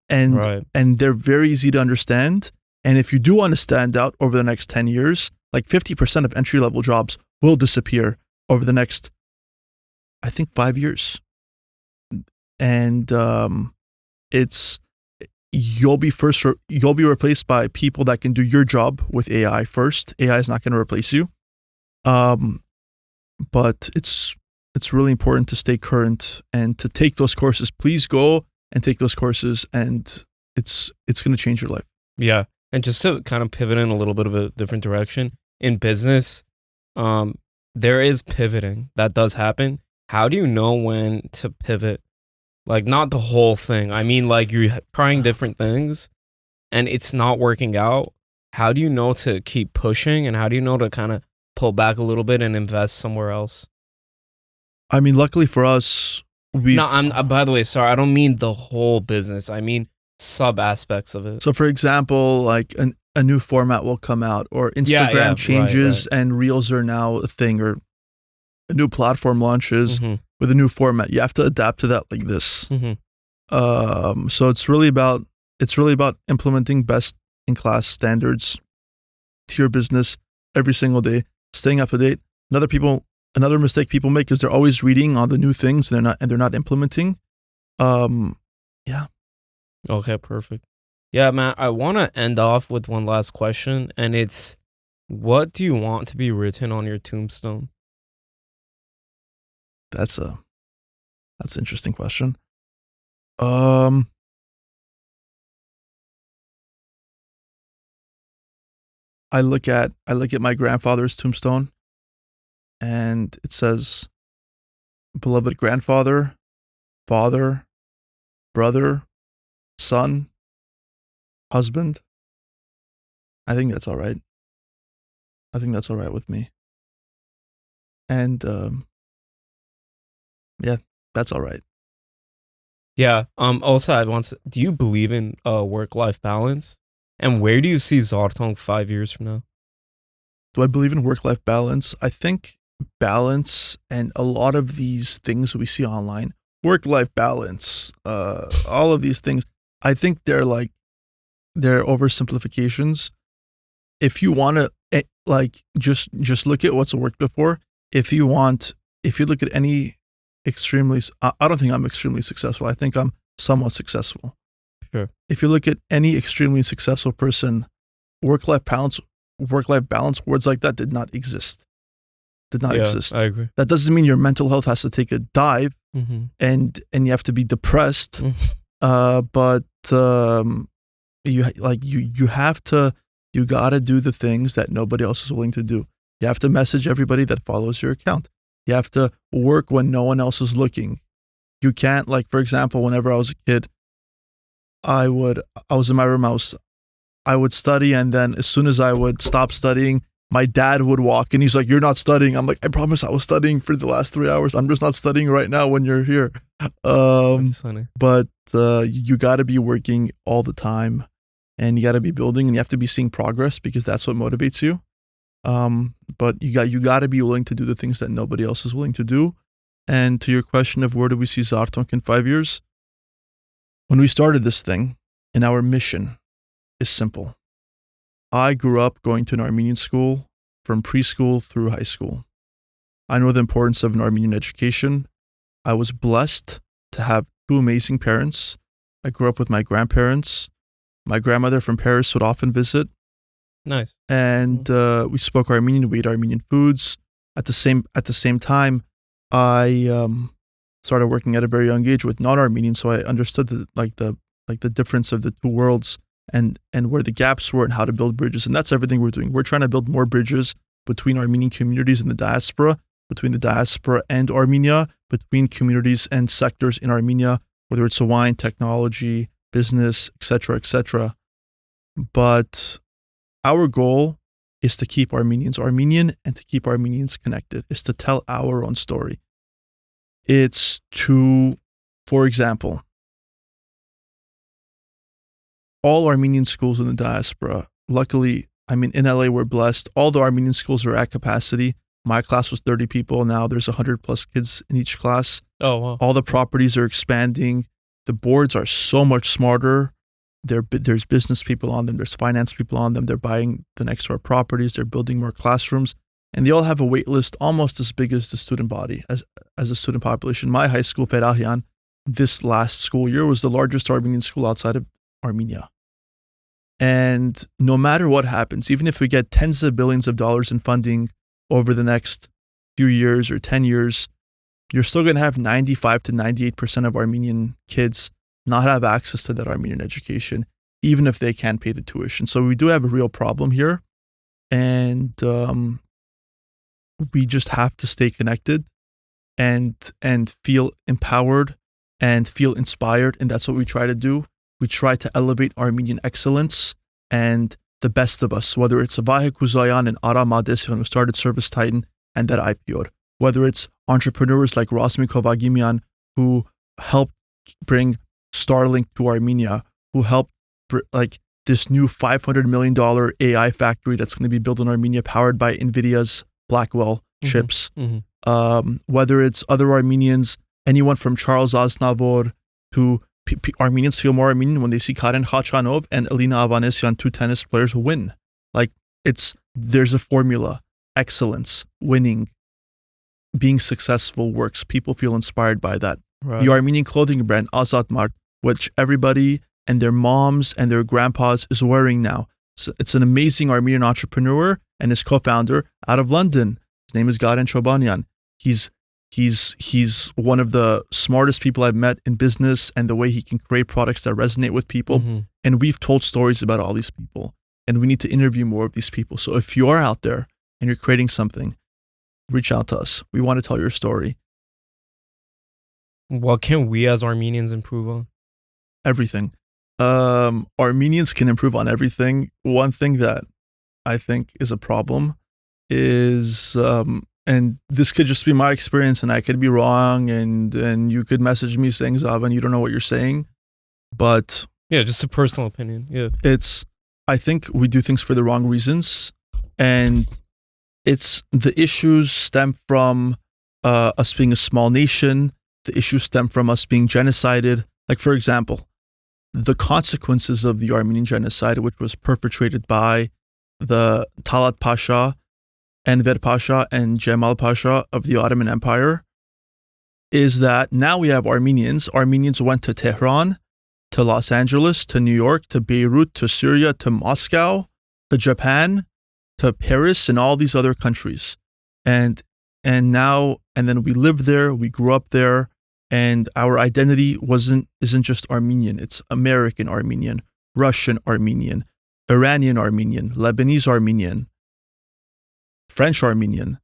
they're very easy to understand. And if you do want to stand out over the next 10 years, like 50% of entry-level jobs will disappear over the next, I think, 5 years. And you'll be replaced by people that can do your job with AI first. AI is not going to replace you. But it's really important to stay current and to take those courses. Please go and take those courses, and it's going to change your life. Yeah. And just to kind of pivot in a little bit of a different direction, in business, there is pivoting. That does happen. How do you know when to pivot? Like, not the whole thing. I mean, like, you're trying different things and it's not working out. How do you know to keep pushing, and how do you know to kind of pull back a little bit and invest somewhere else? I mean, luckily for us, No, I'm. By the way, sorry, I don't mean the whole business. I mean sub aspects of it. So, for example, like a new format will come out, or Instagram changes and Reels are now a thing, or a new platform launches with a new format. You have to adapt to that like this. So it's really about implementing best in class standards to your business every single day, staying up to date. Another mistake people make is they're always reading on the new things and they're not implementing. Yeah. Okay, perfect. Yeah, man, I want to end off with one last question, and it's, what do you want to be written on your tombstone? That's an interesting question. I look at my grandfather's tombstone, and it says, beloved grandfather, father, brother, son, husband. I think that's all right. I think that's all right with me. And yeah, that's all right. Yeah. Also, do you believe in work-life balance? And where do you see Zartonk 5 years from now? Do I believe in work-life balance? I think balance and a lot of these things we see online, work-life balance, all of these things, I think they're oversimplifications. If you want to just look at what's worked before. If you look at any I don't think I'm extremely successful. I think I'm somewhat successful. Sure. If you look at any extremely successful person, work-life balance, words like that did not exist. Exist. I agree. That doesn't mean your mental health has to take a dive and you have to be depressed. But you gotta do the things that nobody else is willing to do. You have to message everybody that follows your account. You have to work when no one else is looking. You can't, like, for example, whenever I was a kid, I was in my room, I would study, and then as soon as I would stop studying, my dad would walk and he's like, "You're not studying." I'm like, "I promise I was studying for the last 3 hours. I'm just not studying right now when you're here." That's funny. But you got to be working all the time, and you got to be building, and you have to be seeing progress, because that's what motivates you. But you got to be willing to do the things that nobody else is willing to do. And to your question of where do we see Zartonk in 5 years? When we started this thing, and our mission is simple. I grew up going to an Armenian school from preschool through high school. I know the importance of an Armenian education. I was blessed to have two amazing parents. I grew up with my grandparents. My grandmother from Paris would often visit. Nice. And we spoke Armenian. We ate Armenian foods. At the same time, I started working at a very young age with non-Armenians, so I understood the difference of the two worlds and where the gaps were and how to build bridges. And that's everything we're doing. We're trying to build more bridges between Armenian communities in the diaspora, between the diaspora and Armenia, between communities and sectors in Armenia, whether it's wine, technology, business, etc. But our goal is to keep Armenians Armenian and to keep Armenians connected, is to tell our own story. It's to, for example, all Armenian schools in the diaspora, luckily, in LA, we're blessed. All the Armenian schools are at capacity. My class was 30 people. Now there's 100 plus kids in each class. Oh, wow. All the properties are expanding. The boards are so much smarter. There's business people on them. There's finance people on them. They're buying the next door properties. They're building more classrooms. And they all have a wait list almost as big as the student body, as the student population. My high school, Ferahian, this last school year was the largest Armenian school outside of Armenia. And no matter what happens, even if we get tens of billions of dollars in funding over the next few years or 10 years, you're still going to have 95 to 98% of Armenian kids not have access to that Armenian education, even if they can pay the tuition. So we do have a real problem here. And we just have to stay connected and feel empowered and feel inspired. And that's what we try to do. We try to elevate Armenian excellence and the best of us, whether it's Zaven Keuroghlian and Arameh who started Service Titan and that IPO'd, whether it's entrepreneurs like Zaven Keuroghlian who helped bring Starlink to Armenia, who helped like this new $500 million AI factory that's going to be built in Armenia, powered by NVIDIA's Blackwell chips. Whether it's other Armenians, anyone from Charles Aznavour to Armenians feel more Armenian when they see Karen Khachanov and Elina Avanesyan, two tennis players, win. Like, there's a formula: excellence, winning, being successful works. People feel inspired by that. Right. The Armenian clothing brand Azat Mart, which everybody and their moms and their grandpas is wearing now. So it's an amazing Armenian entrepreneur and his co-founder out of London. His name is Garen Chobanian. He's one of the smartest people I've met in business, and the way he can create products that resonate with people. And we've told stories about all these people, and we need to interview more of these people. So if you are out there and you're creating something, reach out to us. We want to tell your story. What can we as Armenians improve on? Everything. Armenians can improve on everything. One thing that I think is a problem is, and this could just be my experience, and I could be wrong, and you could message me saying, Zaven, you don't know what you're saying. But yeah, just a personal opinion. Yeah. I think we do things for the wrong reasons, and the issues stem from us being a small nation. The issues stem from us being genocided. Like, for example, the consequences of the Armenian genocide, which was perpetrated by the Talat Pasha, Enver Pasha, and Cemal Pasha of the Ottoman Empire, is that now we have Armenians. Armenians went to Tehran, to Los Angeles, to New York, to Beirut, to Syria, to Moscow, to Japan, to Paris, and all these other countries. And then we lived there, we grew up there, and our identity isn't just Armenian. It's American Armenian, Russian Armenian, Iranian Armenian, Lebanese Armenian, French Armenian,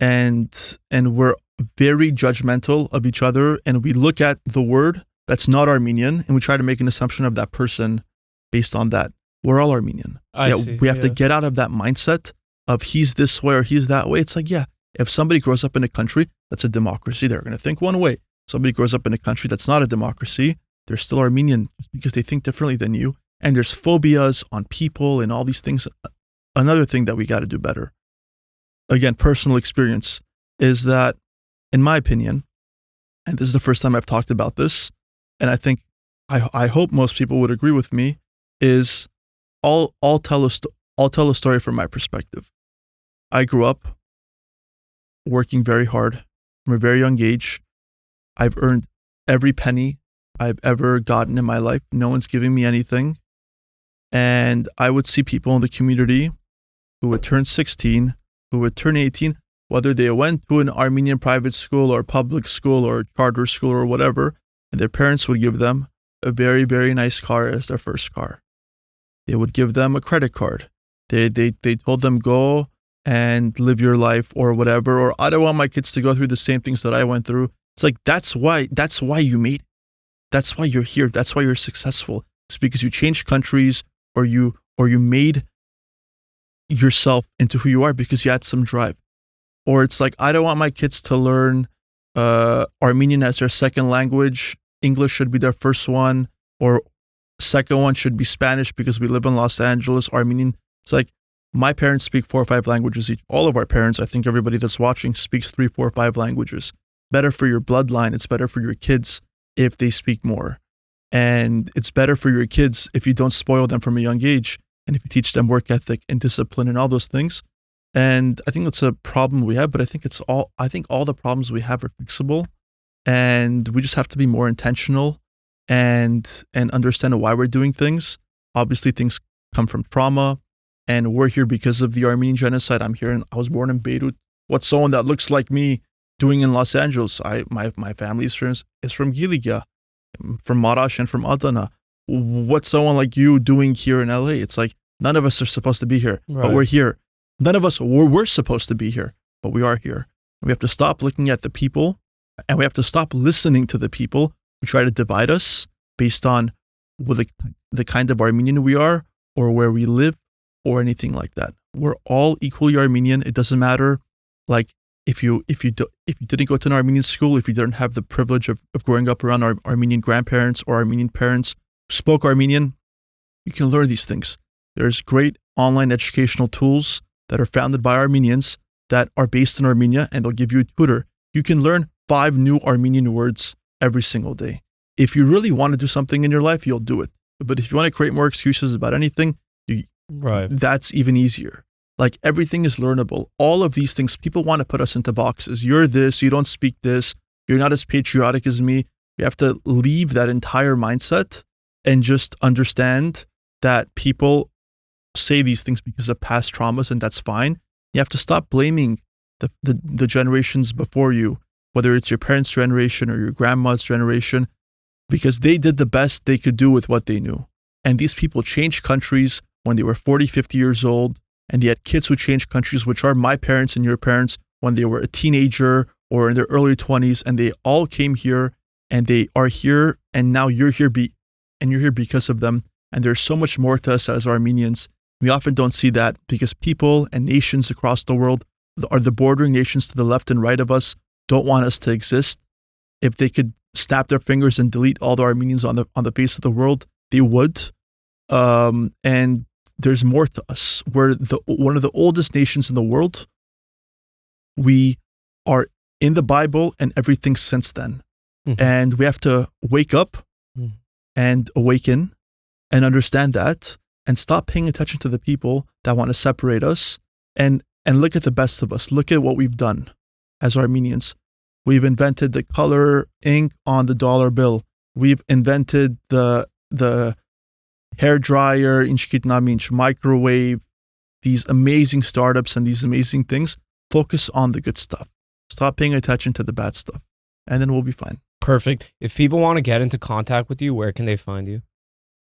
and we're very judgmental of each other, and we look at the word that's not Armenian, and we try to make an assumption of that person based on that. We're all Armenian. We have to get out of that mindset of he's this way or he's that way. It's like, yeah, if somebody grows up in a country that's a democracy, they're going to think one way. Somebody grows up in a country that's not a democracy, they're still Armenian because they think differently than you. And there's phobias on people and all these things. Another thing that we got to do better, again, personal experience, is that, in my opinion, and this is the first time I've talked about this, and I think, I hope most people would agree with me, is I'll tell a story from my perspective. I grew up working very hard from a very young age. I've earned every penny I've ever gotten in my life. No one's giving me anything. And I would see people in the community who would turn 16, who would turn 18, whether they went to an Armenian private school or public school or charter school or whatever, and their parents would give them a very, very nice car as their first car. They would give them a credit card. They told them, go and live your life or whatever, or I don't want my kids to go through the same things that I went through. It's like, that's why you made it. That's why you're here. That's why you're successful. It's because you changed countries, or you made yourself into who you are because you had some drive. Or it's like, I don't want my kids to learn Armenian as their second language. English should be their first one, or second one should be Spanish because we live in Los Angeles. Armenian. It's like, my parents speak 4 or 5 languages each. All of our parents, I think everybody that's watching, speaks 3, 4, 5 languages. Better for your bloodline. It's better for your kids if they speak more. And it's better for your kids if you don't spoil them from a young age, and if you teach them work ethic and discipline and all those things. And I think that's a problem we have, but I think all the problems we have are fixable, and we just have to be more intentional and understand why we're doing things. Obviously, things come from trauma, and we're here because of the Armenian genocide. I was born in Beirut. What's someone that looks like me doing in Los Angeles? My family is from Giliga, from Marash, and from Adana. What's someone like you doing here in LA? It's like, none of us are supposed to be here, but we're here. None of us were supposed to be here, but we are here. We have to stop looking at the people, and we have to stop listening to the people who try to divide us based on the kind of Armenian we are, or where we live, or anything like that. We're all equally Armenian. It doesn't matter, like, if you didn't go to an Armenian school, if you didn't have the privilege of growing up around Armenian grandparents or Armenian parents who spoke Armenian, you can learn these things. There's great online educational tools that are founded by Armenians that are based in Armenia, and they'll give you a tutor. You can learn 5 new Armenian words every single day. If you really want to do something in your life, you'll do it. But if you want to create more excuses about anything, that's even easier. Like, everything is learnable. All of these things, people want to put us into boxes. You're this, you don't speak this, you're not as patriotic as me. You have to leave that entire mindset and just understand that people say these things because of past traumas, and that's fine. You have to stop blaming the generations before you, whether it's your parents' generation or your grandma's generation, because they did the best they could do with what they knew. And these people changed countries when they were 40, 50 years old, and they had kids who changed countries, which are my parents and your parents, when they were a teenager or in their early 20s, and they all came here, and they are here, and now you're here because of them. And there's so much more to us as Armenians. We often don't see that because people and nations across the world, are the bordering nations to the left and right of us, don't want us to exist. If they could snap their fingers and delete all the Armenians on the face of the world, they would. And there's more to us. We're one of the oldest nations in the world. We are in the Bible and everything since then. Mm-hmm. And we have to wake up and awaken and understand that, and stop paying attention to the people that want to separate us, and look at the best of us. Look at what we've done as Armenians. We've invented the color ink on the dollar bill. We've invented the hair dryer, microwave, these amazing startups and these amazing things. Focus on the good stuff. Stop paying attention to the bad stuff, and then we'll be fine. Perfect. If people want to get into contact with you, where can they find you?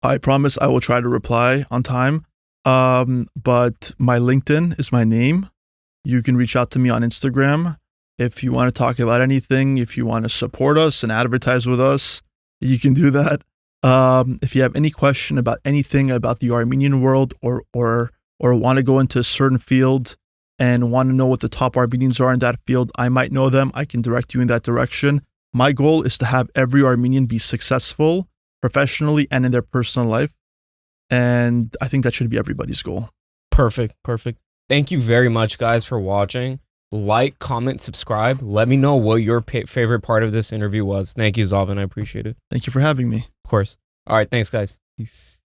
I promise I will try to reply on time. But my LinkedIn is my name. You can reach out to me on Instagram. If you want to talk about anything, if you want to support us and advertise with us, you can do that. If you have any question about anything about the Armenian world, or want to go into a certain field and want to know what the top Armenians are in that field, I might know them. I can direct you in that direction. My goal is to have every Armenian be successful professionally and in their personal life. And I think that should be everybody's goal. Perfect. Thank you very much, guys, for watching. Like, comment, subscribe. Let me know what your favorite part of this interview was. Thank you, Zaven. I appreciate it. Thank you for having me. Of course. All right. Thanks, guys. Peace.